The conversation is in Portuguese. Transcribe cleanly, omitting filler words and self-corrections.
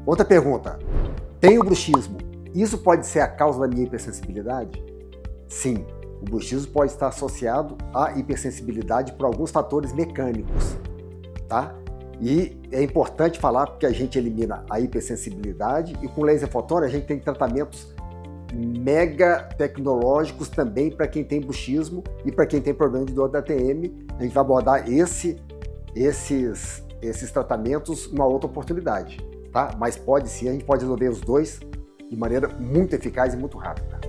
Outra pergunta. Tenho bruxismo. Isso pode ser a causa da minha hipersensibilidade? Sim. O bruxismo pode estar associado à hipersensibilidade por alguns fatores mecânicos, tá? E é importante falar porque a gente elimina a hipersensibilidade e com laser fotônico a gente tem tratamentos mega tecnológicos também para quem tem bruxismo e para quem tem problema de dor da TM. A gente vai abordar esses tratamentos numa outra oportunidade, tá? Mas pode sim, a gente pode resolver os dois de maneira muito eficaz e muito rápida.